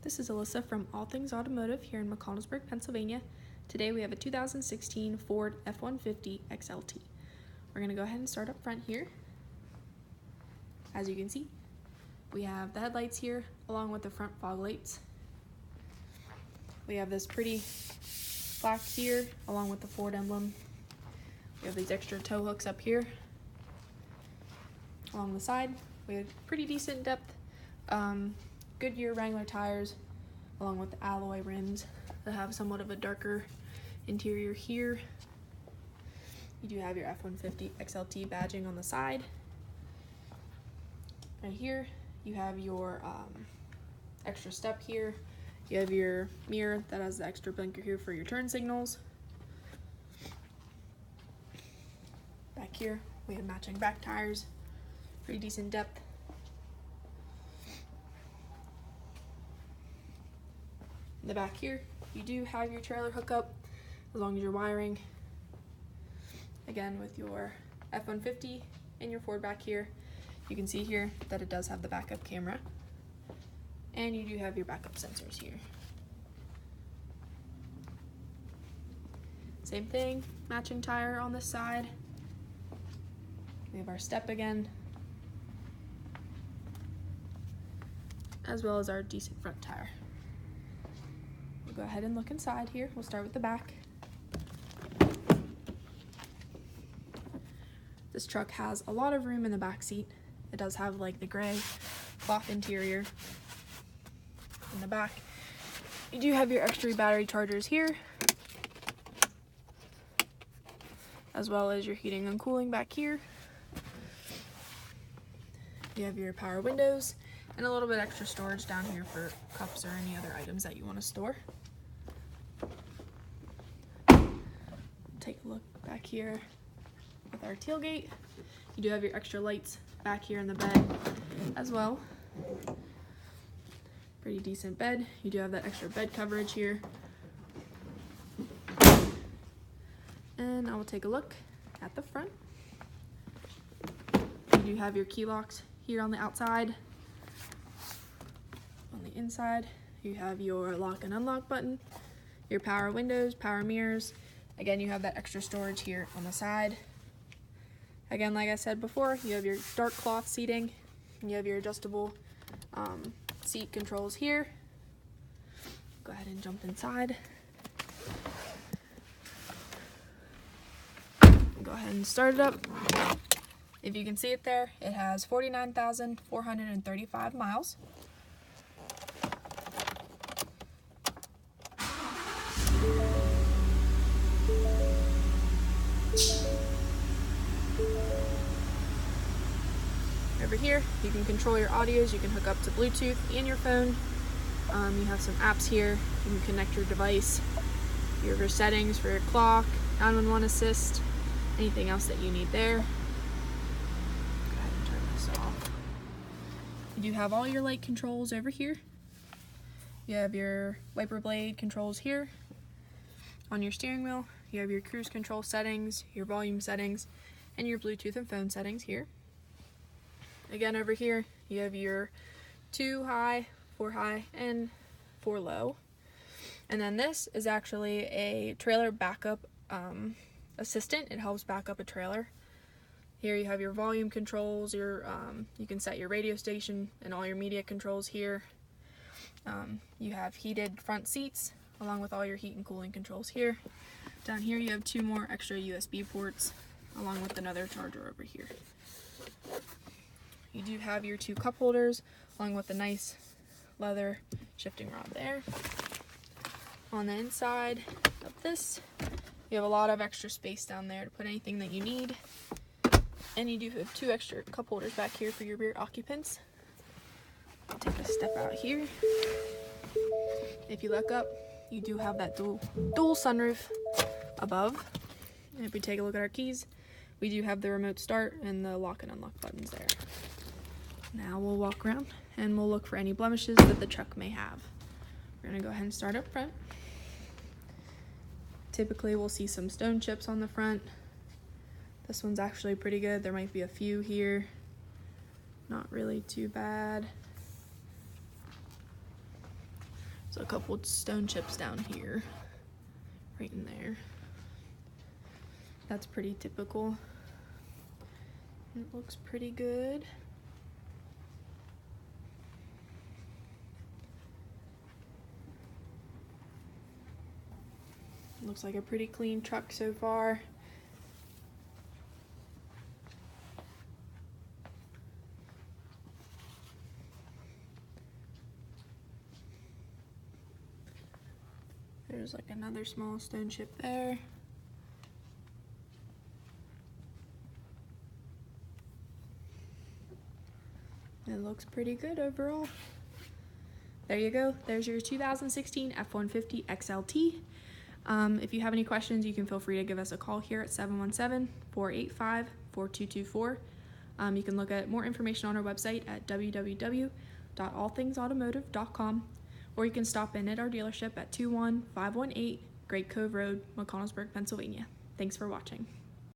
This is Alyssa from All Things Automotive here in McConnellsburg, Pennsylvania. Today we have a 2016 Ford F-150 XLT. We're going to go ahead and start up front here. As you can see, we have the headlights here along with the front fog lights. We have this pretty plaque here along with the Ford emblem. We have these extra tow hooks up here. Along the side, we have pretty decent depth. Goodyear Wrangler tires along with the alloy rims that have somewhat of a darker interior here. You do have your F-150 XLT badging on the side. Right here you have your extra step here. You have your mirror that has the extra blinker here for your turn signals. Back here we have matching back tires, pretty decent depth. In the back here, you do have your trailer hookup as long as you're wiring. Again, with your F-150 and your Ford back here, you can see here that it does have the backup camera. And you do have your backup sensors here. Same thing, matching tire on this side. We have our step again, as well as our decent front tire. We'll go ahead and look inside here. We'll start with the back. This truck has a lot of room in the back seat. It does have like the gray cloth interior in the back. You do have your extra battery chargers here, as well as your heating and cooling back here. You have your power windows and a little bit extra storage down here for cups or any other items that you want to store. Take a look back here with our tailgate. You do have your extra lights back here in the bed as well. Pretty decent bed. You do have that extra bed coverage here. And I will take a look at the front. You do have your key locks here on the outside. On the inside, you have your lock and unlock button, your power windows, power mirrors. Again, you have that extra storage here on the side. Again, like I said before, you have your dark cloth seating. You have your adjustable seat controls here. Go ahead and jump inside. Go ahead and start it up. If you can see it there, it has 49,435 miles. Over here, you can control your audios. You can hook up to Bluetooth and your phone. You have some apps here. You can connect your device, your settings for your clock, 911 assist, anything else that you need there. Go ahead and turn this off. You do have all your light controls over here. You have your wiper blade controls here. On your steering wheel, you have your cruise control settings, your volume settings, and your Bluetooth and phone settings here. Again, over here, you have your 2 high, 4 high, and 4 low. And then this is actually a trailer backup assistant. It helps back up a trailer. Here you have your volume controls, you can set your radio station and all your media controls here. You have heated front seats along with all your heat and cooling controls here. Down here you have 2 more extra USB ports along with another charger over here. You do have your 2 cup holders along with a nice leather shifting rod there. On the inside of this, you have a lot of extra space down there to put anything that you need. And you do have 2 extra cup holders back here for your rear occupants. I'll take a step out here. If you look up, you do have that dual sunroof above. And if we take a look at our keys, we do have the remote start and the lock and unlock buttons there. Now we'll walk around and we'll look for any blemishes that the truck may have. We're gonna go ahead and start up front. Typically we'll see some stone chips on the front. This one's actually pretty good. There might be a few here. Not really too bad. So a couple stone chips down here, right in there. That's pretty typical. It looks pretty good. Looks like a pretty clean truck so far. There's like another small stone chip there. It looks pretty good overall. There you go. There's your 2016 F-150 XLT. If you have any questions, you can feel free to give us a call here at 717-485-4224. You can look at more information on our website at www.allthingsautomotive.com, or you can stop in at our dealership at 21518 Great Cove Road, McConnellsburg, Pennsylvania. Thanks for watching.